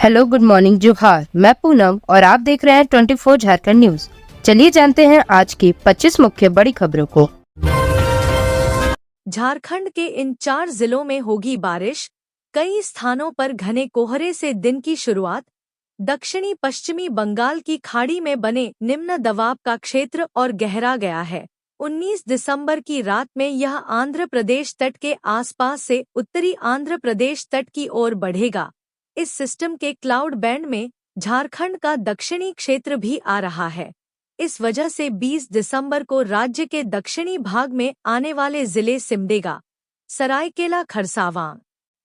Hello, good morning, जोहार। मैं पूनम और आप देख रहे हैं 24 झारखंड न्यूज। चलिए जानते हैं आज की 25 मुख्य बड़ी खबरों को। झारखंड के इन 4 जिलों में होगी बारिश। कई स्थानों पर घने कोहरे से दिन की शुरुआत। दक्षिणी पश्चिमी बंगाल की खाड़ी में बने निम्न दबाव का क्षेत्र और गहरा गया है। 19 दिसंबर की रात में यह आंध्र प्रदेश तट के आसपास से उत्तरी आंध्र प्रदेश तट की ओर बढ़ेगा। इस सिस्टम के क्लाउड बैंड में झारखंड का दक्षिणी क्षेत्र भी आ रहा है। इस वजह से 20 दिसंबर को राज्य के दक्षिणी भाग में आने वाले जिले सिमडेगा, सरायकेला खरसावां,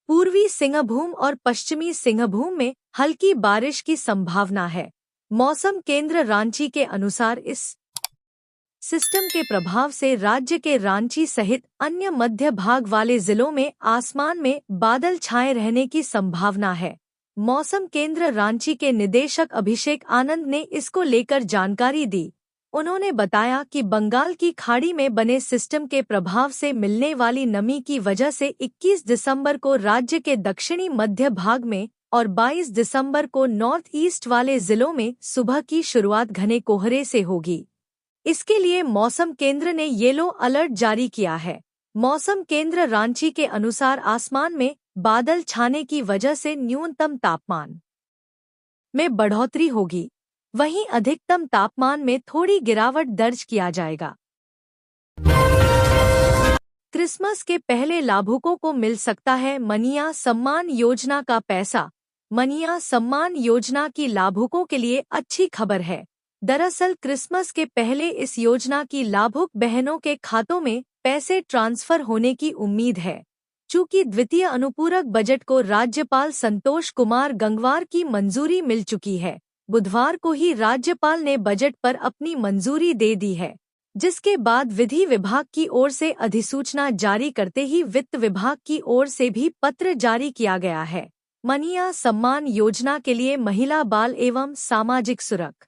पूर्वी सिंहभूम और पश्चिमी सिंहभूम में हल्की बारिश की संभावना है। मौसम केंद्र रांची के अनुसार इस सिस्टम के प्रभाव से राज्य के रांची सहित अन्य मध्य भाग वाले जिलों में आसमान में बादल छाए रहने की संभावना है। मौसम केंद्र रांची के निदेशक अभिषेक आनंद ने इसको लेकर जानकारी दी। उन्होंने बताया कि बंगाल की खाड़ी में बने सिस्टम के प्रभाव से मिलने वाली नमी की वजह से 21 दिसंबर को राज्य के दक्षिणी मध्य भाग में और 22 दिसंबर को नॉर्थ ईस्ट वाले जिलों में सुबह की शुरुआत घने कोहरे से होगी। इसके लिए मौसम केंद्र ने येलो अलर्ट जारी किया है। मौसम केंद्र रांची के अनुसार आसमान में बादल छाने की वजह से न्यूनतम तापमान में बढ़ोतरी होगी, वहीं अधिकतम तापमान में थोड़ी गिरावट दर्ज किया जाएगा। क्रिसमस के पहले लाभुकों को मिल सकता है मनिया सम्मान योजना का पैसा। मनिया सम्मान योजना की लाभुकों के लिए अच्छी खबर है। दरअसल क्रिसमस के पहले इस योजना की लाभुक बहनों के खातों में पैसे ट्रांसफर होने की उम्मीद है। चूंकि द्वितीय अनुपूरक बजट को राज्यपाल संतोष कुमार गंगवार की मंजूरी मिल चुकी है, बुधवार को ही राज्यपाल ने बजट पर अपनी मंजूरी दे दी है, जिसके बाद विधि विभाग की ओर से अधिसूचना जारी करते ही वित्त विभाग की ओर से भी पत्र जारी किया गया है। मनिया सम्मान योजना के लिए महिला बाल एवं सामाजिक सुरक्षा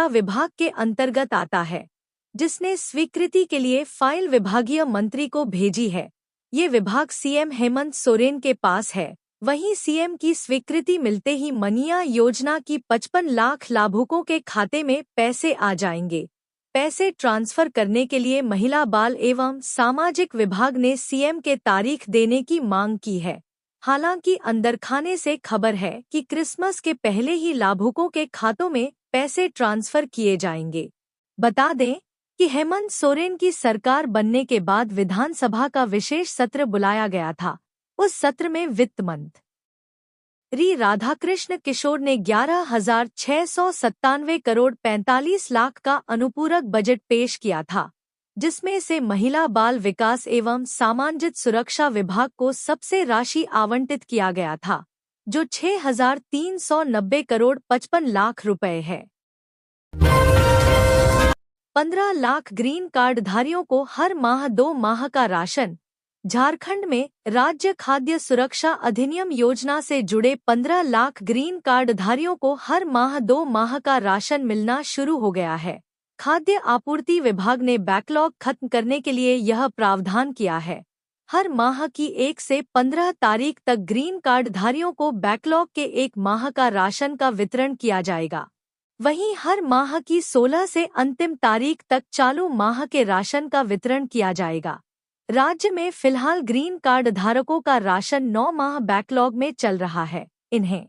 विभाग के अंतर्गत आता है, जिसने स्वीकृति के लिए फाइल विभागीय मंत्री को भेजी है। ये विभाग सीएम हेमंत सोरेन के पास है। वहीं सीएम की स्वीकृति मिलते ही मनिया योजना की 55 लाख लाभुकों के खाते में पैसे आ जाएंगे। पैसे ट्रांसफर करने के लिए महिला बाल एवं सामाजिक विभाग ने सीएम के तारीख देने की मांग की है। हालांकि अंदरखाने से खबर है कि क्रिसमस के पहले ही लाभुकों के खातों में पैसे ट्रांसफर किए जाएंगे। बता दें कि हेमंत सोरेन की सरकार बनने के बाद विधानसभा का विशेष सत्र बुलाया गया था। उस सत्र में वित्त मंत्री राधाकृष्ण किशोर ने 11,697 करोड़ 45 लाख का अनुपूरक बजट पेश किया था, जिसमें से महिला बाल विकास एवं सामाजिक सुरक्षा विभाग को सबसे राशि आवंटित किया गया था, जो 6,390 करोड़ 55 लाख रुपए है। 15 लाख ग्रीन कार्ड धारियों को हर माह 2 माह का राशन। झारखंड में राज्य खाद्य सुरक्षा अधिनियम योजना से जुड़े 15 लाख ग्रीन कार्ड धारियों को हर माह 2 माह का राशन मिलना शुरू हो गया है। खाद्य आपूर्ति विभाग ने बैकलॉग खत्म करने के लिए यह प्रावधान किया है। हर माह की 1 से 15 तारीख तक ग्रीन कार्ड धारियों को बैकलॉग के 1 माह का राशन का वितरण किया जाएगा। वहीं हर माह की 16 से अंतिम तारीख तक चालू माह के राशन का वितरण किया जाएगा। राज्य में फिलहाल ग्रीन कार्ड धारकों का राशन 9 माह बैकलॉग में चल रहा है। इन्हें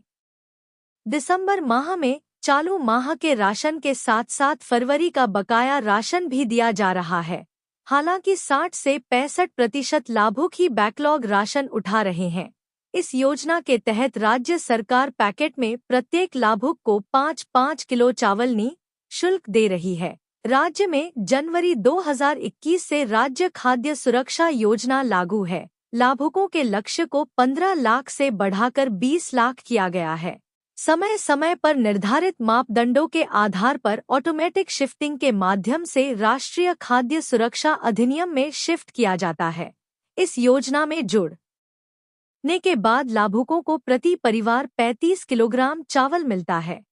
दिसंबर माह में चालू माह के राशन के साथ साथ फरवरी का बकाया राशन भी दिया जा रहा है। हालांकि 60 से 65% लाभुक ही बैकलॉग राशन उठा रहे हैं। इस योजना के तहत राज्य सरकार पैकेट में प्रत्येक लाभुक को 5-5 किलो चावल निःशुल्क दे रही है। राज्य में जनवरी 2021 से राज्य खाद्य सुरक्षा योजना लागू है। लाभुकों के लक्ष्य को 15 लाख से बढ़ाकर 20 लाख किया गया है। समय समय पर निर्धारित मापदंडों के आधार पर ऑटोमेटिक शिफ्टिंग के माध्यम से राष्ट्रीय खाद्य सुरक्षा अधिनियम में शिफ्ट किया जाता है। इस योजना में जुड़ने के बाद लाभुकों को प्रति परिवार 35 किलोग्राम चावल मिलता है।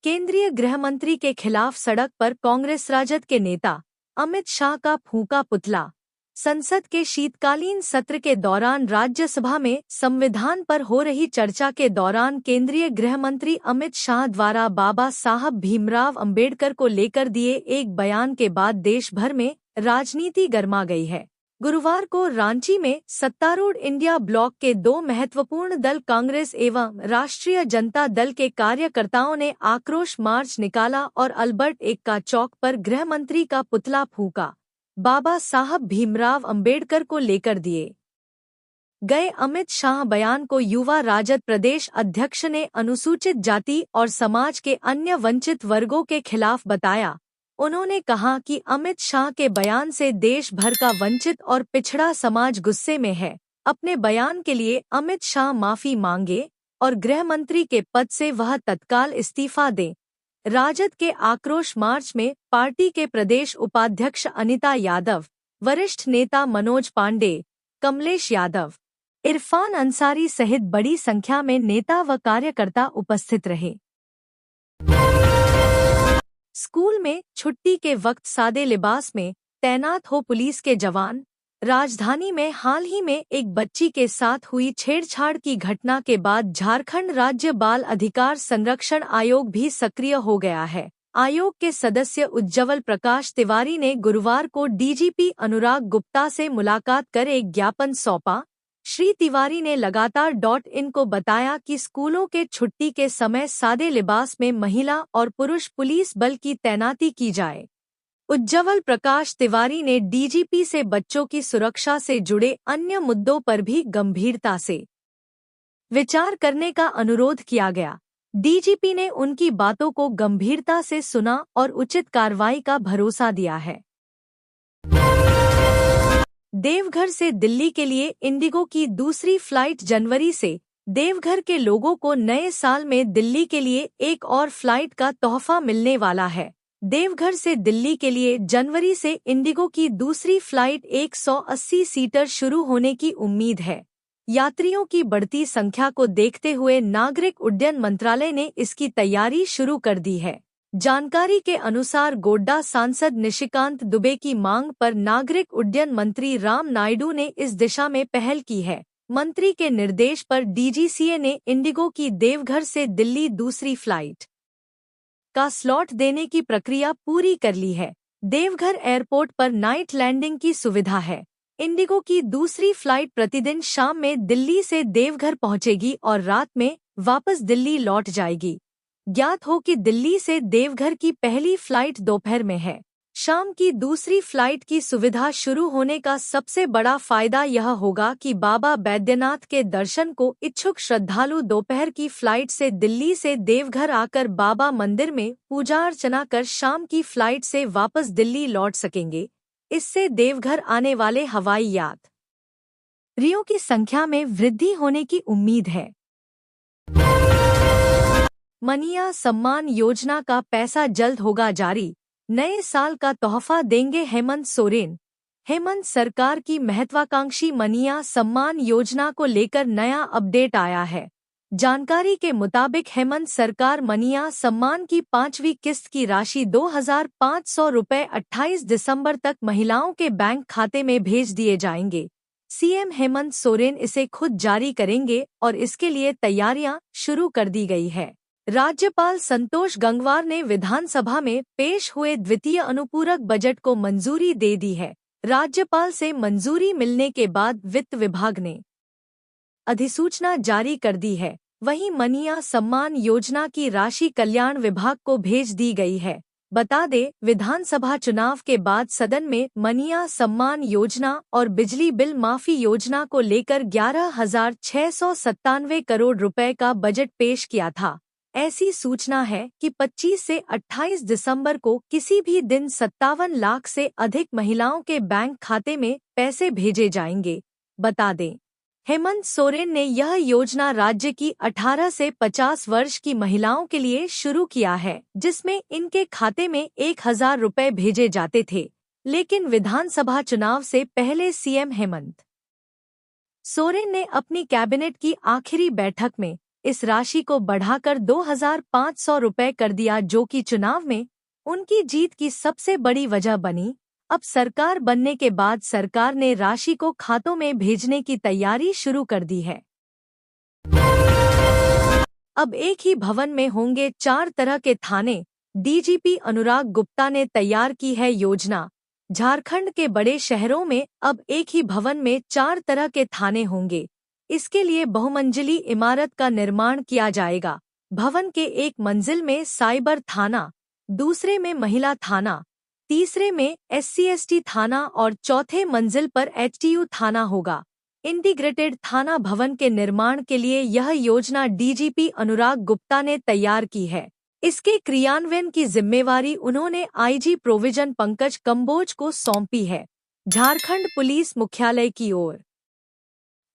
केंद्रीय गृह मंत्री के खिलाफ सड़क पर कांग्रेस राजद के नेता अमित शाह का फूंका पुतला। संसद के शीतकालीन सत्र के दौरान राज्यसभा में संविधान पर हो रही चर्चा के दौरान केंद्रीय गृह मंत्री अमित शाह द्वारा बाबा साहब भीमराव अंबेडकर को लेकर दिए एक बयान के बाद देश भर में राजनीति गर्मा गई है। गुरुवार को रांची में सत्तारूढ़ इंडिया ब्लॉक के दो महत्वपूर्ण दल कांग्रेस एवं राष्ट्रीय जनता दल के कार्यकर्ताओं ने आक्रोश मार्च निकाला और अल्बर्ट एक्का चौक पर गृह मंत्री का पुतला फूंका। बाबा साहब भीमराव अंबेडकर को लेकर दिए गए अमित शाह बयान को युवा राजद प्रदेश अध्यक्ष ने अनुसूचित जाति और समाज के अन्य वंचित वर्गों के खिलाफ बताया। उन्होंने कहा कि अमित शाह के बयान से देश भर का वंचित और पिछड़ा समाज गुस्से में है। अपने बयान के लिए अमित शाह माफी मांगे और गृह मंत्री के पद से वह तत्काल इस्तीफा दें। राजद के आक्रोश मार्च में पार्टी के प्रदेश उपाध्यक्ष अनिता यादव, वरिष्ठ नेता मनोज पांडे, कमलेश यादव, इरफान अंसारी सहित बड़ी संख्या में नेता व कार्यकर्ता उपस्थित रहे। स्कूल में छुट्टी के वक्त सादे लिबास में तैनात हो पुलिस के जवान। राजधानी में हाल ही में एक बच्ची के साथ हुई छेड़छाड़ की घटना के बाद झारखंड राज्य बाल अधिकार संरक्षण आयोग भी सक्रिय हो गया है। आयोग के सदस्य उज्ज्वल प्रकाश तिवारी ने गुरुवार को डीजीपी अनुराग गुप्ता से मुलाकात कर एक ज्ञापन सौंपा। श्री तिवारी ने लगातार .in को बताया कि स्कूलों के छुट्टी के समय सादे लिबास में महिला और पुरुष पुलिस बल की तैनाती की जाए। उज्ज्वल प्रकाश तिवारी ने डीजीपी से बच्चों की सुरक्षा से जुड़े अन्य मुद्दों पर भी गंभीरता से विचार करने का अनुरोध किया गया। डीजीपी ने उनकी बातों को गंभीरता से सुना और उचित कार्रवाई का भरोसा दिया है। देवघर से दिल्ली के लिए इंडिगो की दूसरी फ्लाइट जनवरी से। देवघर के लोगों को नए साल में दिल्ली के लिए एक और फ्लाइट का तोहफा मिलने वाला है। देवघर से दिल्ली के लिए जनवरी से इंडिगो की दूसरी फ्लाइट 180 सीटर शुरू होने की उम्मीद है। यात्रियों की बढ़ती संख्या को देखते हुए नागरिक उड्डयन मंत्रालय ने इसकी तैयारी शुरू कर दी है। जानकारी के अनुसार गोड्डा सांसद निशिकांत दुबे की मांग पर नागरिक उड्डयन मंत्री राम नायडू ने इस दिशा में पहल की है। मंत्री के निर्देश पर डीजीसीए ने इंडिगो की देवघर से दिल्ली दूसरी फ्लाइट का स्लॉट देने की प्रक्रिया पूरी कर ली है। देवघर एयरपोर्ट पर नाइट लैंडिंग की सुविधा है। इंडिगो की दूसरी फ्लाइट प्रतिदिन शाम में दिल्ली से देवघर पहुंचेगी और रात में वापस दिल्ली लौट जाएगी। ज्ञात हो कि दिल्ली से देवघर की पहली फ्लाइट दोपहर में है। शाम की दूसरी फ्लाइट की सुविधा शुरू होने का सबसे बड़ा फायदा यह होगा कि बाबा बैद्यनाथ के दर्शन को इच्छुक श्रद्धालु दोपहर की फ्लाइट से दिल्ली से देवघर आकर बाबा मंदिर में पूजा अर्चना कर शाम की फ्लाइट से वापस दिल्ली लौट सकेंगे। इससे देवघर आने वाले हवाई यात्रियों की संख्या में वृद्धि होने की उम्मीद है। मनीया सम्मान योजना का पैसा जल्द होगा जारी। नए साल का तोहफा देंगे हेमंत सोरेन। हेमंत सरकार की महत्वाकांक्षी मनीया सम्मान योजना को लेकर नया अपडेट आया है। जानकारी के मुताबिक हेमंत सरकार मनीया सम्मान की 5वीं किस्त की राशि 2,500 रुपये 28 दिसंबर तक महिलाओं के बैंक खाते में भेज दिए जाएंगे। सीएम हेमंत सोरेन इसे खुद जारी करेंगे और इसके लिए तैयारियां शुरू कर दी गई है। राज्यपाल संतोष गंगवार ने विधानसभा में पेश हुए द्वितीय अनुपूरक बजट को मंजूरी दे दी है। राज्यपाल से मंजूरी मिलने के बाद वित्त विभाग ने अधिसूचना जारी कर दी है। वहीं मनीया सम्मान योजना की राशि कल्याण विभाग को भेज दी गई है। बता दें, विधानसभा चुनाव के बाद सदन में मनीया सम्मान योजना और बिजली बिल माफी योजना को लेकर 11,697 करोड़ रुपए का बजट पेश किया था। ऐसी सूचना है कि 25 से 28 दिसंबर को किसी भी दिन 57 लाख से अधिक महिलाओं के बैंक खाते में पैसे भेजे जाएंगे। बता दें, हेमंत सोरेन ने यह योजना राज्य की 18 से 50 वर्ष की महिलाओं के लिए शुरू किया है, जिसमें इनके खाते में 1,000 रुपए भेजे जाते थे। लेकिन विधानसभा चुनाव से पहले सीएम हेमंत सोरेन ने अपनी कैबिनेट की आखिरी बैठक में इस राशि को बढ़ाकर 2,500 रुपए कर दिया, जो कि चुनाव में उनकी जीत की सबसे बड़ी वजह बनी। अब सरकार बनने के बाद सरकार ने राशि को खातों में भेजने की तैयारी शुरू कर दी है। अब एक ही भवन में होंगे 4 तरह के थाने। डीजीपी अनुराग गुप्ता ने तैयार की है योजना। झारखंड के बड़े शहरों में अब एक ही भवन में 4 तरह के थाने होंगे। इसके लिए बहुमंजिली इमारत का निर्माण किया जाएगा। भवन के एक मंजिल में साइबर थाना, दूसरे में महिला थाना, तीसरे में SC/ST थाना और चौथे मंजिल पर HTU थाना होगा। इंटीग्रेटेड थाना भवन के निर्माण के लिए यह योजना डीजीपी अनुराग गुप्ता ने तैयार की है। इसके क्रियान्वयन की जिम्मेवारी उन्होंने IG प्रोविजन पंकज कंबोज को सौंपी है। झारखंड पुलिस मुख्यालय की ओर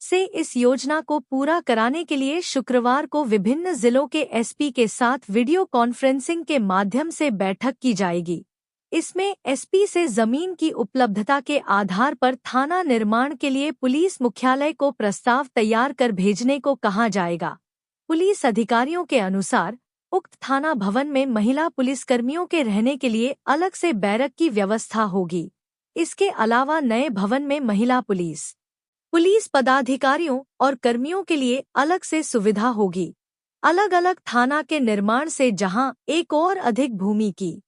से इस योजना को पूरा कराने के लिए शुक्रवार को विभिन्न जिलों के SP के साथ वीडियो कॉन्फ्रेंसिंग के माध्यम से बैठक की जाएगी। इसमें SP से जमीन की उपलब्धता के आधार पर थाना निर्माण के लिए पुलिस मुख्यालय को प्रस्ताव तैयार कर भेजने को कहा जाएगा। पुलिस अधिकारियों के अनुसार उक्त थाना भवन में महिला पुलिसकर्मियों के रहने के लिए अलग से बैरक की व्यवस्था होगी। इसके अलावा नए भवन में महिला पुलिस पदाधिकारियों और कर्मियों के लिए अलग से सुविधा होगी। अलग अलग थाना के निर्माण से जहां एक और अधिक भूमि की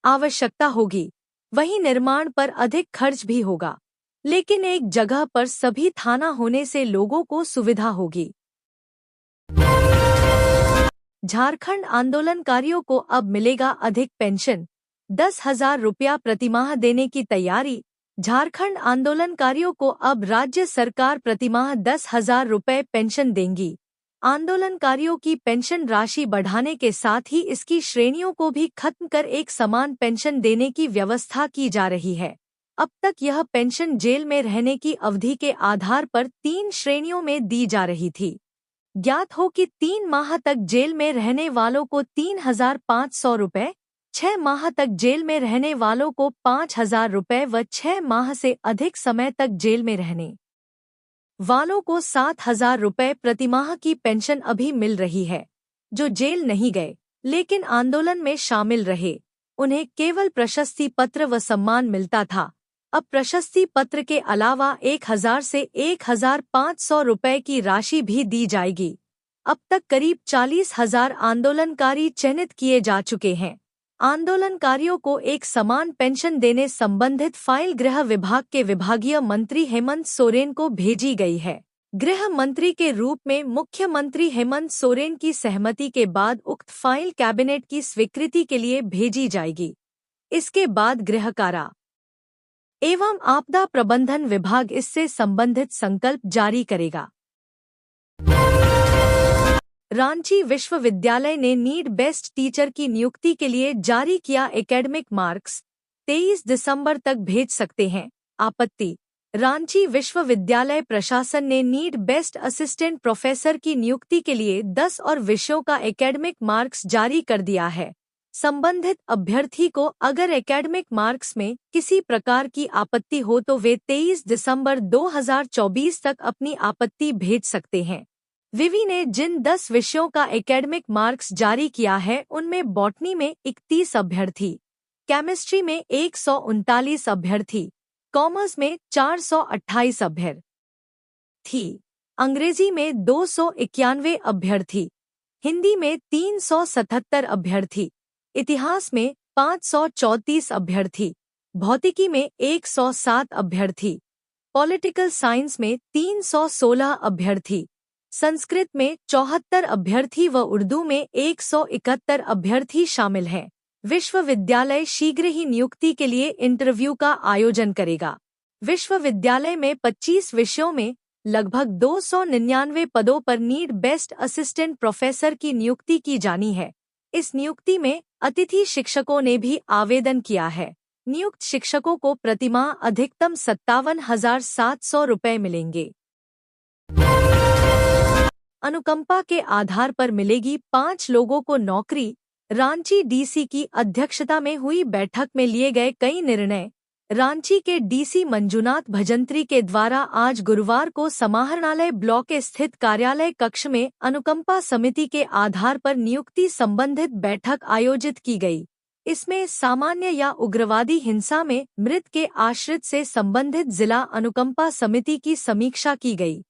आवश्यकता होगी, वहीं निर्माण पर अधिक खर्च भी होगा, लेकिन एक जगह पर सभी थाना होने से लोगों को सुविधा होगी। झारखंड आंदोलनकारियों को अब मिलेगा अधिक पेंशन, 10,000 रुपया प्रतिमाह देने की तैयारी। झारखंड आंदोलनकारियों को अब राज्य सरकार प्रतिमाह 10,000 रुपये पेंशन देंगी। आंदोलनकारियों की पेंशन राशि बढ़ाने के साथ ही इसकी श्रेणियों को भी खत्म कर एक समान पेंशन देने की व्यवस्था की जा रही है। अब तक यह पेंशन जेल में रहने की अवधि के आधार पर 3 श्रेणियों में दी जा रही थी। ज्ञात हो कि 3 माह तक जेल में रहने वालों को 3,500 रुपये, 6 माह तक जेल में रहने वालों को 5,000 रुपये व 6 माह से अधिक समय तक जेल में रहने वालों को 7,000 रुपये प्रतिमाह की पेंशन अभी मिल रही है। जो जेल नहीं गए लेकिन आंदोलन में शामिल रहे, उन्हें केवल प्रशस्ति पत्र व सम्मान मिलता था। अब प्रशस्ति पत्र के अलावा 1,000 से 1,500 रुपये की राशि भी दी जाएगी। अब तक करीब 40,000 आंदोलनकारी चयनित किए जा चुके हैं। आंदोलनकारियों को एक समान पेंशन देने संबंधित फाइल गृह विभाग के विभागीय मंत्री हेमंत सोरेन को भेजी गई है। गृह मंत्री के रूप में मुख्यमंत्री हेमंत सोरेन की सहमति के बाद उक्त फाइल कैबिनेट की स्वीकृति के लिए भेजी जाएगी। इसके बाद गृह कारा एवं आपदा प्रबंधन विभाग इससे संबंधित संकल्प जारी करेगा। रांची विश्वविद्यालय ने नीड बेस्ट टीचर की नियुक्ति के लिए जारी किया एकेडमिक मार्क्स, 23 दिसंबर तक भेज सकते हैं। आपत्ति। रांची विश्वविद्यालय प्रशासन ने नीड बेस्ट असिस्टेंट प्रोफेसर की नियुक्ति के लिए 10 और विषयों का एकेडमिक मार्क्स जारी कर दिया है। संबंधित अभ्यर्थी को अगर एकेडमिक मार्क्स में किसी प्रकार की आपत्ति हो तो वे 23 दिसंबर 2024 तक अपनी आपत्ति भेज सकते हैं। विवि ने जिन 10 विषयों का एकेडमिक मार्क्स जारी किया है उनमें बॉटनी में 31 अभ्यर्थी, केमिस्ट्री में 139 अभ्यर्थी, कॉमर्स में 428 अभ्यर्थी, अंग्रेजी में 291 अभ्यर्थी, हिंदी में 377 अभ्यर्थी, इतिहास में 534 अभ्यर्थी, भौतिकी में 107 अभ्यर्थी, पॉलिटिकल साइंस में 316 अभ्यर्थी, संस्कृत में 74 अभ्यर्थी व उर्दू में 171 अभ्यर्थी शामिल हैं। विश्वविद्यालय शीघ्र ही नियुक्ति के लिए इंटरव्यू का आयोजन करेगा। विश्वविद्यालय में 25 विषयों में लगभग 299 पदों पर नीड बेस्ट असिस्टेंट प्रोफेसर की नियुक्ति की जानी है। इस नियुक्ति में अतिथि शिक्षकों ने भी आवेदन किया है। नियुक्त शिक्षकों को प्रतिमाह अधिकतम 57,700 रुपये मिलेंगे। अनुकंपा के आधार पर मिलेगी 5 लोगों को नौकरी। रांची डीसी की अध्यक्षता में हुई बैठक में लिए गए कई निर्णय। रांची के डीसी मंजुनाथ भजंत्री के द्वारा आज गुरुवार को समाहरणालय ब्लॉक स्थित कार्यालय कक्ष में अनुकंपा समिति के आधार पर नियुक्ति संबंधित बैठक आयोजित की गई। इसमें सामान्य या उग्रवादी हिंसा में मृत के आश्रित से संबंधित जिला अनुकंपा समिति की समीक्षा की गई।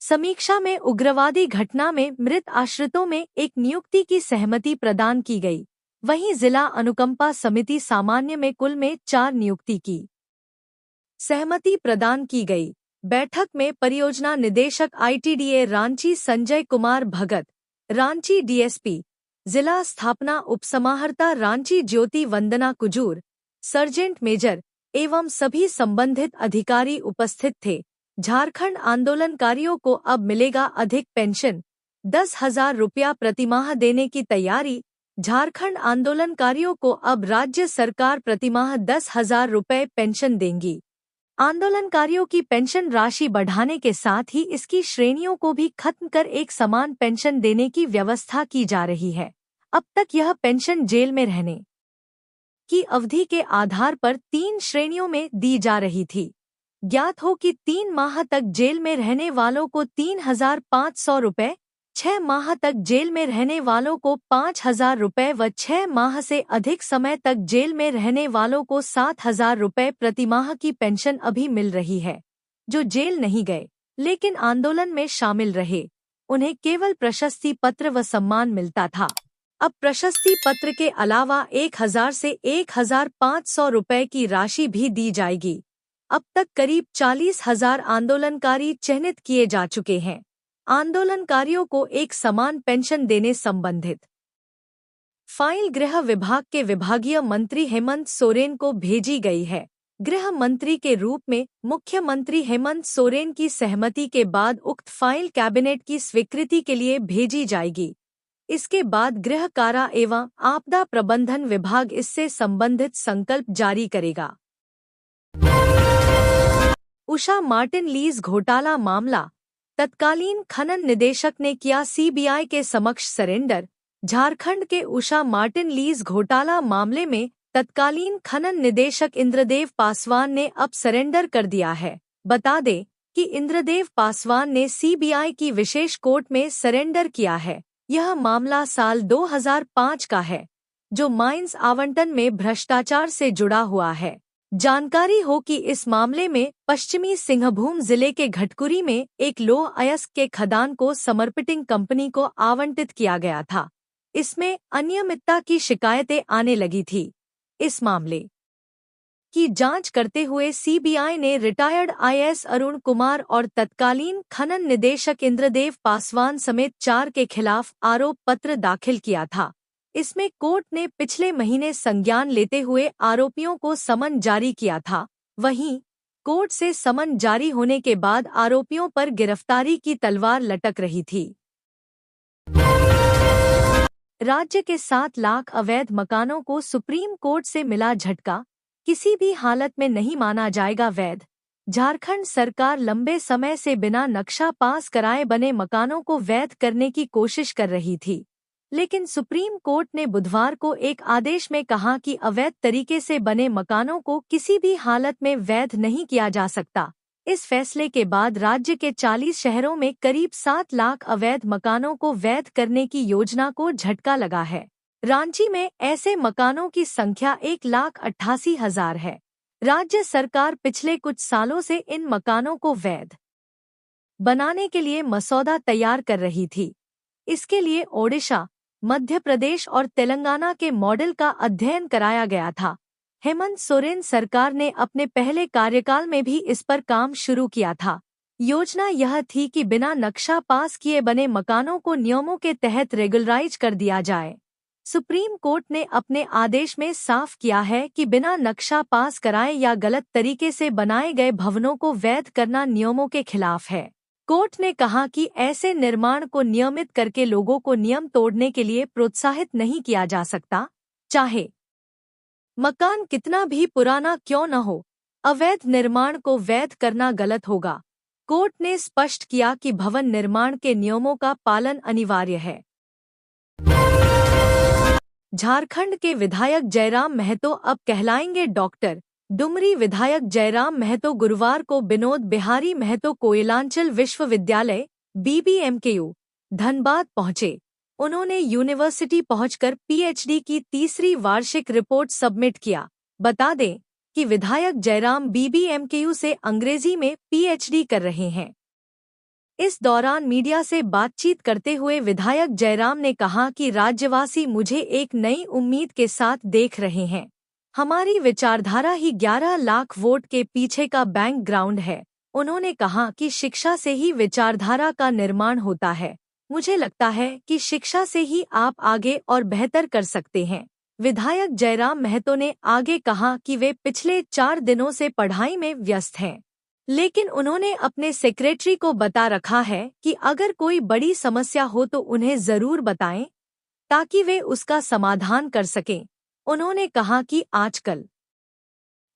समीक्षा में उग्रवादी घटना में मृत आश्रितों में एक नियुक्ति की सहमति प्रदान की गई। वहीं जिला अनुकंपा समिति सामान्य में कुल में 4 नियुक्ति की सहमति प्रदान की गई। बैठक में परियोजना निदेशक ITDA रांची संजय कुमार भगत, रांची DSP, जिला स्थापना उपसमाहर्ता रांची ज्योति वंदना कुजूर, सर्जेंट मेजर एवं सभी संबंधित अधिकारी उपस्थित थे। झारखंड आंदोलनकारियों को अब मिलेगा अधिक पेंशन, 10,000 रुपया प्रतिमाह देने की तैयारी। झारखंड आंदोलनकारियों को अब राज्य सरकार प्रतिमाह 10,000 रुपये पेंशन देंगी। आंदोलनकारियों की पेंशन राशि बढ़ाने के साथ ही इसकी श्रेणियों को भी खत्म कर एक समान पेंशन देने की व्यवस्था की जा रही है। अब तक यह पेंशन जेल में रहने की अवधि के आधार पर 3 श्रेणियों में दी जा रही थी। ज्ञात हो कि 3 माह तक जेल में रहने वालों को 3,500 रुपये, 6 माह तक जेल में रहने वालों को 5,000 रुपये व 6 माह से अधिक समय तक जेल में रहने वालों को 7,000 रुपये प्रतिमाह की पेंशन अभी मिल रही है। जो जेल नहीं गए लेकिन आंदोलन में शामिल रहे, उन्हें केवल प्रशस्ति पत्र व सम्मान मिलता था। अब प्रशस्ति पत्र के अलावा 1,000 से 1,500 रुपये की राशि भी दी जाएगी। अब तक करीब 40,000 आंदोलनकारी चिन्हित किए जा चुके हैं। आंदोलनकारियों को एक समान पेंशन देने संबंधित फाइल गृह विभाग के विभागीय मंत्री हेमंत सोरेन को भेजी गई है। गृह मंत्री के रूप में मुख्यमंत्री हेमंत सोरेन की सहमति के बाद उक्त फाइल कैबिनेट की स्वीकृति के लिए भेजी जाएगी। इसके बाद गृह कारा एवं आपदा प्रबंधन विभाग इससे संबंधित संकल्प जारी करेगा। उषा मार्टिन लीज घोटाला मामला, तत्कालीन खनन निदेशक ने किया CBI के समक्ष सरेंडर। झारखंड के उषा मार्टिन लीज घोटाला मामले में तत्कालीन खनन निदेशक इंद्रदेव पासवान ने अब सरेंडर कर दिया है। बता दें कि इंद्रदेव पासवान ने CBI की विशेष कोर्ट में सरेंडर किया है। यह मामला साल 2005 का है, जो माइंस आवंटन में भ्रष्टाचार से जुड़ा हुआ है। जानकारी हो कि इस मामले में पश्चिमी सिंहभूम जिले के घटकुरी में एक लौह अयस्क के खदान को समर्पिटिंग कंपनी को आवंटित किया गया था। इसमें अनियमितता की शिकायतें आने लगी थी। इस मामले की जांच करते हुए CBI ने रिटायर्ड IAS अरुण कुमार और तत्कालीन खनन निदेशक इंद्रदेव पासवान समेत 4 के खिलाफ आरोप पत्र दाखिल किया था। इसमें कोर्ट ने पिछले महीने संज्ञान लेते हुए आरोपियों को समन जारी किया था। वहीं कोर्ट से समन जारी होने के बाद आरोपियों पर गिरफ्तारी की तलवार लटक रही थी। राज्य के 7 लाख अवैध मकानों को सुप्रीम कोर्ट से मिला झटका, किसी भी हालत में नहीं माना जाएगा वैध। झारखंड सरकार लंबे समय से बिना नक्शा पास कराए बने मकानों को वैध करने की कोशिश कर रही थी, लेकिन सुप्रीम कोर्ट ने बुधवार को एक आदेश में कहा कि अवैध तरीके से बने मकानों को किसी भी हालत में वैध नहीं किया जा सकता। इस फैसले के बाद राज्य के 40 शहरों में करीब 7 लाख अवैध मकानों को वैध करने की योजना को झटका लगा है। रांची में ऐसे मकानों की संख्या 1,88,000 है। राज्य सरकार पिछले कुछ सालों से इन मकानों को वैध बनाने के लिए मसौदा तैयार कर रही थी। इसके लिए ओडिशा, मध्य प्रदेश और तेलंगाना के मॉडल का अध्ययन कराया गया था। हेमंत सोरेन सरकार ने अपने पहले कार्यकाल में भी इस पर काम शुरू किया था। योजना यह थी कि बिना नक्शा पास किए बने मकानों को नियमों के तहत रेगुलराइज कर दिया जाए। सुप्रीम कोर्ट ने अपने आदेश में साफ किया है कि बिना नक्शा पास कराए या गलत तरीके से बनाए गए भवनों को वैध करना नियमों के खिलाफ है। कोर्ट ने कहा कि ऐसे निर्माण को नियमित करके लोगों को नियम तोड़ने के लिए प्रोत्साहित नहीं किया जा सकता, चाहे मकान कितना भी पुराना क्यों न हो। अवैध निर्माण को वैध करना गलत होगा। कोर्ट ने स्पष्ट किया कि भवन निर्माण के नियमों का पालन अनिवार्य है। झारखंड के विधायक जयराम महतो अब कहलाएंगे डॉक्टर। डुमरी विधायक जयराम महतो गुरुवार को विनोद बिहारी महतो कोयलांचल विश्वविद्यालय BBMKU धनबाद पहुंचे। उन्होंने यूनिवर्सिटी पहुंचकर पीएचडी की तीसरी वार्षिक रिपोर्ट सबमिट किया। बता दें कि विधायक जयराम बीबीएमकेयू से अंग्रेजी में पीएचडी कर रहे हैं। इस दौरान मीडिया से बातचीत करते हुए विधायक जयराम ने कहा कि राज्यवासी मुझे एक नई उम्मीद के साथ देख रहे हैं। हमारी विचारधारा ही 11 लाख वोट के पीछे का बैकग्राउंड है। उन्होंने कहा कि शिक्षा से ही विचारधारा का निर्माण होता है। मुझे लगता है कि शिक्षा से ही आप आगे और बेहतर कर सकते हैं। विधायक जयराम महतो ने आगे कहा कि वे पिछले 4 दिनों से पढ़ाई में व्यस्त हैं, लेकिन उन्होंने अपने सेक्रेटरी को बता रखा है कि अगर कोई बड़ी समस्या हो तो उन्हें जरूर बताएं ताकि वे उसका समाधान कर सकें। उन्होंने कहा कि आजकल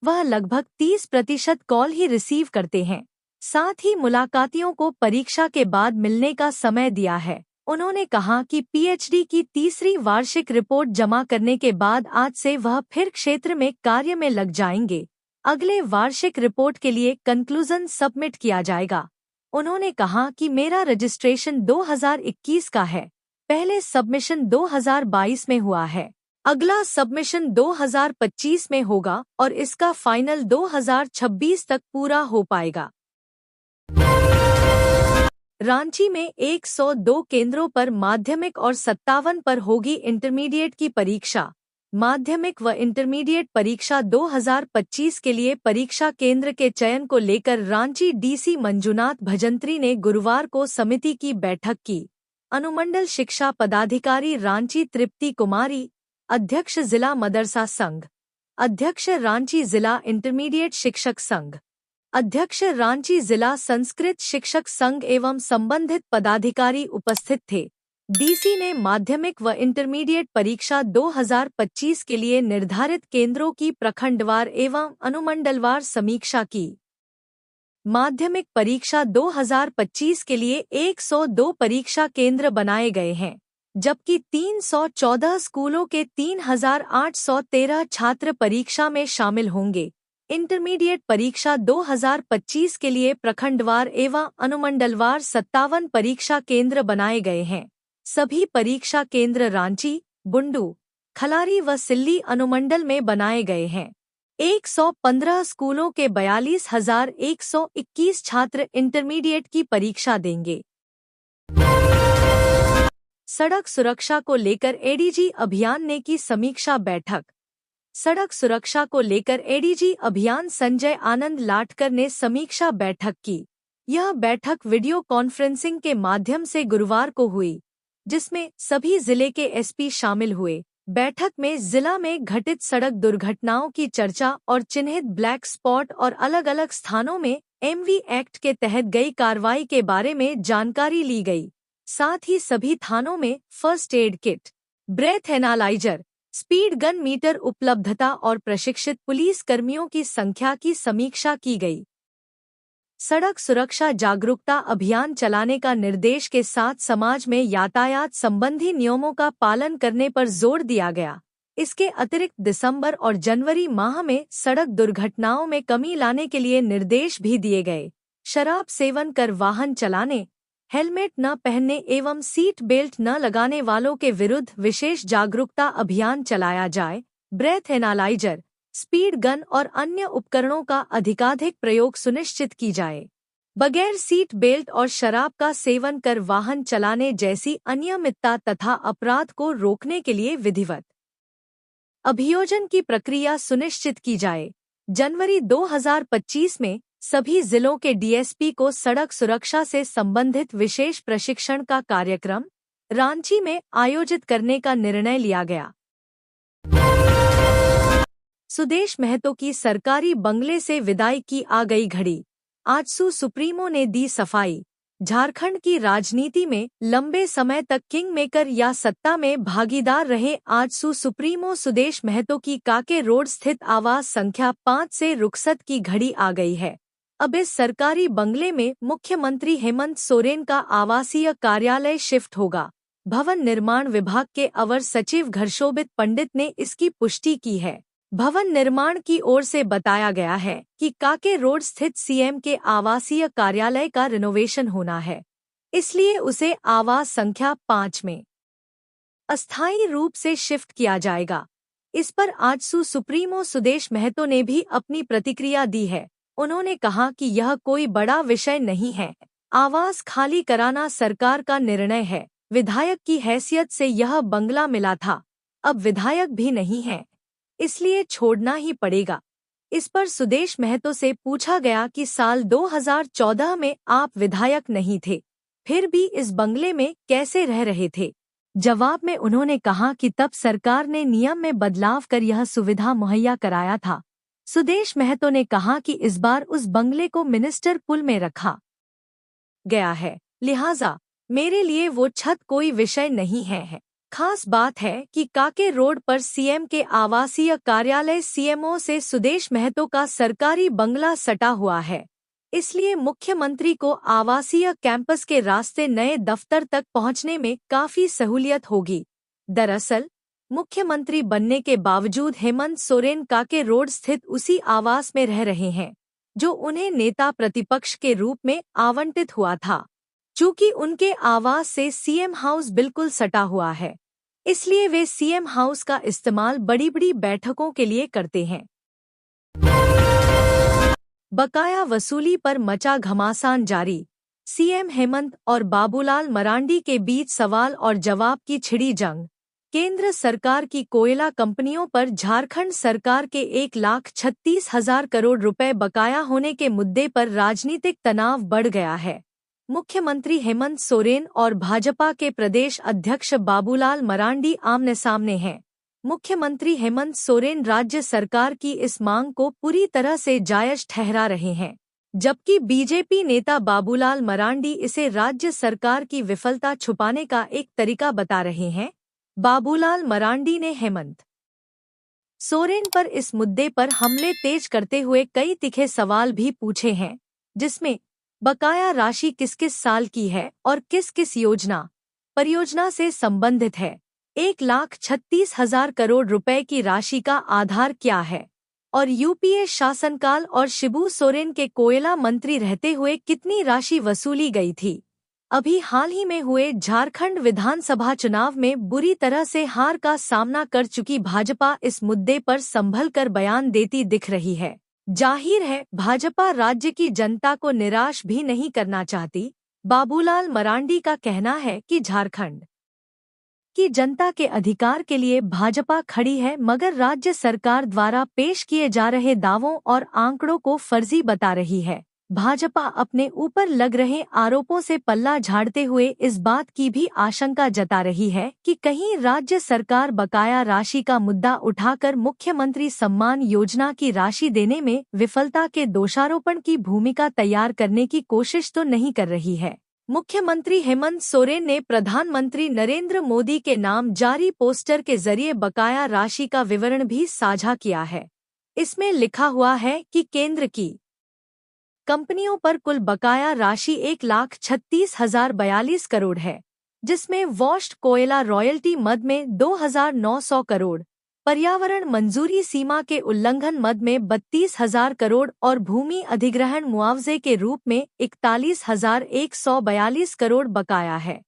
वह लगभग 30% कॉल ही रिसीव करते हैं, साथ ही मुलाकातियों को परीक्षा के बाद मिलने का समय दिया है। उन्होंने कहा कि पीएचडी की तीसरी वार्षिक रिपोर्ट जमा करने के बाद आज से वह फिर क्षेत्र में कार्य में लग जाएंगे। अगले वार्षिक रिपोर्ट के लिए कंक्लूजन सबमिट किया जाएगा। उन्होंने कहा कि मेरा रजिस्ट्रेशन 2021 का है, पहले सबमिशन 2022 में हुआ है, अगला सबमिशन 2025 में होगा और इसका फाइनल 2026 तक पूरा हो पाएगा। रांची में 102 केंद्रों पर माध्यमिक और 57 पर होगी इंटरमीडिएट की परीक्षा। माध्यमिक व इंटरमीडिएट परीक्षा 2025 के लिए परीक्षा केंद्र के चयन को लेकर रांची डीसी मंजुनाथ भजंत्री ने गुरुवार को समिति की बैठक की। अनुमंडल शिक्षा पदाधिकारी रांची तृप्ति कुमारी, अध्यक्ष जिला मदरसा संघ, अध्यक्ष रांची जिला इंटरमीडिएट शिक्षक संघ, अध्यक्ष रांची जिला संस्कृत शिक्षक संघ एवं संबंधित पदाधिकारी उपस्थित थे। डीसी ने माध्यमिक व इंटरमीडिएट परीक्षा 2025 के लिए निर्धारित केंद्रों की प्रखंडवार एवं अनुमंडलवार समीक्षा की। माध्यमिक परीक्षा 2025 के लिए 102 परीक्षा केंद्र बनाए गए हैं, जबकि 314 स्कूलों के 3813 छात्र परीक्षा में शामिल होंगे। इंटरमीडिएट परीक्षा 2025 के लिए प्रखंडवार एवं अनुमंडलवार 57 परीक्षा केंद्र बनाए गए हैं। सभी परीक्षा केंद्र रांची, बुंडू, खलारी व सिल्ली अनुमंडल में बनाए गए हैं। 115 स्कूलों के 42,121 छात्र इंटरमीडिएट की परीक्षा देंगे। सड़क सुरक्षा को लेकर एडीजी अभियान ने की समीक्षा बैठक। सड़क सुरक्षा को लेकर एडीजी अभियान संजय आनंद लाटकर ने समीक्षा बैठक की। यह बैठक वीडियो कॉन्फ्रेंसिंग के माध्यम से गुरुवार को हुई, जिसमें सभी जिले के एसपी शामिल हुए। बैठक में जिला में घटित सड़क दुर्घटनाओं की चर्चा और चिन्हित ब्लैक स्पॉट और अलग अलग स्थानों में एमवी एक्ट के तहत गई कार्रवाई के बारे में जानकारी ली गई। साथ ही सभी थानों में first aid kit, breath analyser, speed gun meter उपलब्धता और प्रशिक्षित पुलिस कर्मियों की संख्या की समीक्षा की गई। सड़क सुरक्षा जागरूकता अभियान चलाने का निर्देश के साथ समाज में यातायात संबंधी नियमों का पालन करने पर जोर दिया गया। इसके अतिरिक्त दिसंबर और जनवरी माह में सड़क दुर्घटनाओं में कमी लाने के लिए निर्देश भी दिए गए। शराब सेवन कर वाहन चलाने, हेलमेट न पहनने एवं सीट बेल्ट न लगाने वालों के विरुद्ध विशेष जागरूकता अभियान चलाया जाए। ब्रेथ एनालाइजर, स्पीड गन और अन्य उपकरणों का अधिकाधिक प्रयोग सुनिश्चित की जाए। बगैर सीट बेल्ट और शराब का सेवन कर वाहन चलाने जैसी अनियमितता तथा अपराध को रोकने के लिए विधिवत अभियोजन की प्रक्रिया सुनिश्चित की जाए। जनवरी 2025 में सभी जिलों के डीएसपी को सड़क सुरक्षा से संबंधित विशेष प्रशिक्षण का कार्यक्रम रांची में आयोजित करने का निर्णय लिया गया। सुदेश महतो की सरकारी बंगले से विदाई की आ गई घड़ी। आजसू सुप्रीमो ने दी सफाई। झारखंड की राजनीति में लंबे समय तक किंग मेकर या सत्ता में भागीदार रहे आजसू सुप्रीमो सुदेश महतो की काके रोड स्थित आवास संख्या 5 से रुखसत की घड़ी आ गई है। अब इस सरकारी बंगले में मुख्यमंत्री हेमंत सोरेन का आवासीय कार्यालय शिफ्ट होगा। भवन निर्माण विभाग के अवर सचिव घरशोभित पंडित ने इसकी पुष्टि की है। भवन निर्माण की ओर से बताया गया है कि काके रोड स्थित सीएम के आवासीय कार्यालय का रिनोवेशन होना है, इसलिए उसे आवास संख्या 5 में अस्थायी रूप से शिफ्ट किया जाएगा। इस पर आजसू सुप्रीमो सुदेश महतो ने भी अपनी प्रतिक्रिया दी है। उन्होंने कहा कि यह कोई बड़ा विषय नहीं है। आवास खाली कराना सरकार का निर्णय है। विधायक की हैसियत से यह बंगला मिला था, अब विधायक भी नहीं है, इसलिए छोड़ना ही पड़ेगा। इस पर सुदेश महतो से पूछा गया कि साल 2014 में आप विधायक नहीं थे, फिर भी इस बंगले में कैसे रह रहे थे। जवाब में उन्होंने कहा कि तब सरकार ने नियम में बदलाव कर यह सुविधा मुहैया कराया था। सुदेश महतो ने कहा कि इस बार उस बंगले को मिनिस्टर पुल में रखा गया है, लिहाजा मेरे लिए वो छत कोई विषय नहीं है। खास बात है कि काके रोड पर सीएम के आवासीय कार्यालय सीएमओ से सुदेश महतो का सरकारी बंगला सटा हुआ है, इसलिए मुख्यमंत्री को आवासीय कैंपस के रास्ते नए दफ्तर तक पहुंचने में काफी सहूलियत होगी। दरअसल मुख्यमंत्री बनने के बावजूद हेमंत सोरेन काके रोड स्थित उसी आवास में रह रहे हैं जो उन्हें नेता प्रतिपक्ष के रूप में आवंटित हुआ था। चूंकि उनके आवास से सीएम हाउस बिल्कुल सटा हुआ है, इसलिए वे सीएम हाउस का इस्तेमाल बड़ी बड़ी बैठकों के लिए करते हैं। बकाया वसूली पर मचा घमासान जारी। सीएम हेमंत और बाबूलाल मरांडी के बीच सवाल और जवाब की छिड़ी जंग। केंद्र सरकार की कोयला कंपनियों पर झारखंड सरकार के 1,36,000 करोड़ रुपए बकाया होने के मुद्दे पर राजनीतिक तनाव बढ़ गया है। मुख्यमंत्री हेमंत सोरेन और भाजपा के प्रदेश अध्यक्ष बाबूलाल मरांडी आमने सामने हैं। मुख्यमंत्री हेमंत सोरेन राज्य सरकार की इस मांग को पूरी तरह से जायज ठहरा रहे हैं, जबकि बीजेपी नेता बाबूलाल मरांडी इसे राज्य सरकार की विफलता छुपाने का एक तरीका बता रहे हैं। बाबूलाल मरांडी ने हेमंत सोरेन पर इस मुद्दे पर हमले तेज करते हुए कई तीखे सवाल भी पूछे हैं, जिसमें बकाया राशि किस किस साल की है और किस किस परियोजना से संबंधित है, 1,36,000 करोड़ रुपए की राशि का आधार क्या है और यूपीए शासनकाल और शिबू सोरेन के कोयला मंत्री रहते हुए कितनी राशि वसूली गई थी। अभी हाल ही में हुए झारखंड विधानसभा चुनाव में बुरी तरह से हार का सामना कर चुकी भाजपा इस मुद्दे पर संभल कर बयान देती दिख रही है। जाहिर है भाजपा राज्य की जनता को निराश भी नहीं करना चाहती। बाबूलाल मरांडी का कहना है कि झारखंड की जनता के अधिकार के लिए भाजपा खड़ी है, मगर राज्य सरकार द्वारा पेश किए जा रहे दावों और आंकड़ों को फर्जी बता रही है। भाजपा अपने ऊपर लग रहे आरोपों से पल्ला झाड़ते हुए इस बात की भी आशंका जता रही है कि कहीं राज्य सरकार बकाया राशि का मुद्दा उठाकर मुख्यमंत्री सम्मान योजना की राशि देने में विफलता के दोषारोपण की भूमिका तैयार करने की कोशिश तो नहीं कर रही है। मुख्यमंत्री हेमंत सोरेन ने प्रधानमंत्री नरेंद्र मोदी के नाम जारी पोस्टर के जरिए बकाया राशि का विवरण भी साझा किया है। इसमें लिखा हुआ है कि केंद्र की कंपनियों पर कुल बकाया राशि 1,36,042 करोड़ है, जिसमें वॉश्ड कोयला रॉयल्टी मद में 2,900 करोड़, पर्यावरण मंजूरी सीमा के उल्लंघन मद में 32,000 करोड़ और भूमि अधिग्रहण मुआवजे के रूप में 41,142 करोड़ बकाया है।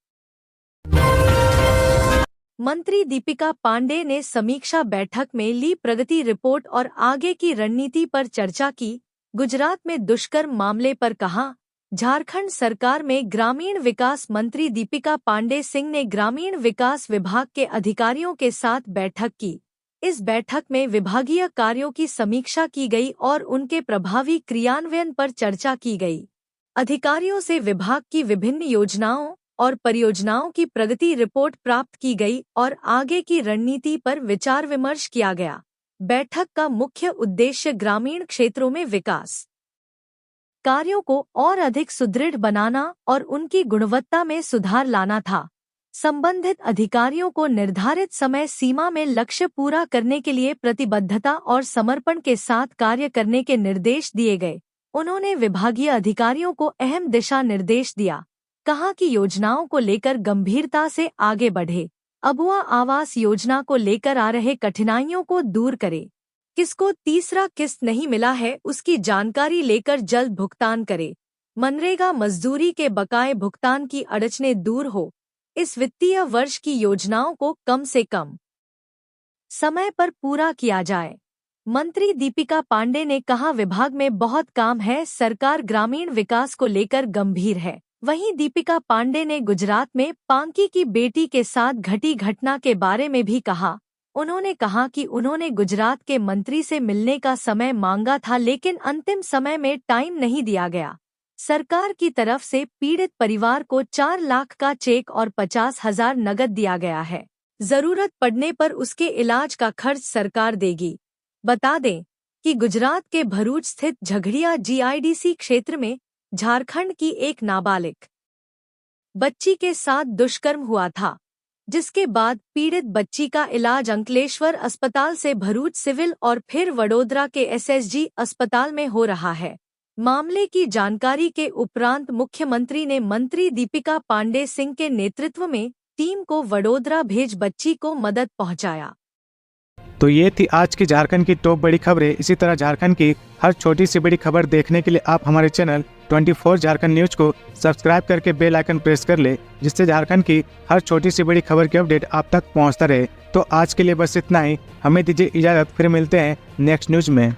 मंत्री दीपिका पांडे ने समीक्षा बैठक में ली प्रगति रिपोर्ट और आगे की रणनीति पर चर्चा की। गुजरात में दुष्कर्म मामले पर कहा, झारखंड सरकार में ग्रामीण विकास मंत्री दीपिका पांडे सिंह ने ग्रामीण विकास विभाग के अधिकारियों के साथ बैठक की। इस बैठक में विभागीय कार्यों की समीक्षा की गई और उनके प्रभावी क्रियान्वयन पर चर्चा की गई। अधिकारियों से विभाग की विभिन्न योजनाओं और परियोजनाओं की प्रगति रिपोर्ट प्राप्त की गई और आगे की रणनीति पर विचार विमर्श किया गया। बैठक का मुख्य उद्देश्य ग्रामीण क्षेत्रों में विकास कार्यों को और अधिक सुदृढ़ बनाना और उनकी गुणवत्ता में सुधार लाना था। संबंधित अधिकारियों को निर्धारित समय सीमा में लक्ष्य पूरा करने के लिए प्रतिबद्धता और समर्पण के साथ कार्य करने के निर्देश दिए गए। उन्होंने विभागीय अधिकारियों को अहम दिशा निर्देश दिया। कहा कि योजनाओं को लेकर गंभीरता से आगे बढ़े, अबुआ आवास योजना को लेकर आ रहे कठिनाइयों को दूर करे, किसको तीसरा किस्त नहीं मिला है उसकी जानकारी लेकर जल्द भुगतान करे, मनरेगा मजदूरी के बकाये भुगतान की अड़चनें दूर हो, इस वित्तीय वर्ष की योजनाओं को कम से कम समय पर पूरा किया जाए। मंत्री दीपिका पांडे ने कहा, विभाग में बहुत काम है, सरकार ग्रामीण विकास को लेकर गंभीर है। वहीं दीपिका पांडे ने गुजरात में पांकी की बेटी के साथ घटी घटना के बारे में भी कहा। उन्होंने कहा कि उन्होंने गुजरात के मंत्री से मिलने का समय मांगा था, लेकिन अंतिम समय में टाइम नहीं दिया गया। सरकार की तरफ से पीड़ित परिवार को 4 लाख का चेक और 50,000 नकद दिया गया है। जरूरत पड़ने पर उसके इलाज का खर्च सरकार देगी। बता दें कि गुजरात के भरूच स्थित झगड़िया जीआईडीसी क्षेत्र में झारखंड की एक नाबालिग बच्ची के साथ दुष्कर्म हुआ था, जिसके बाद पीड़ित बच्ची का इलाज अंकलेश्वर अस्पताल से भरूच सिविल और फिर वडोदरा के एसएसजी अस्पताल में हो रहा है। मामले की जानकारी के उपरांत मुख्यमंत्री ने मंत्री दीपिका पांडे सिंह के नेतृत्व में टीम को वडोदरा भेज बच्ची को मदद पहुंचाया। तो ये थी आज की झारखंड की टॉप बड़ी खबरें। इसी तरह झारखंड की हर छोटी सी बड़ी खबर देखने के लिए आप हमारे चैनल 24 झारखंड न्यूज को सब्सक्राइब करके बेल आइकन प्रेस कर ले, जिससे झारखंड की हर छोटी सी बड़ी खबर की अपडेट आप तक पहुंचता रहे। तो आज के लिए बस इतना ही, हमें दीजिए इजाजत, फिर मिलते हैं नेक्स्ट न्यूज में।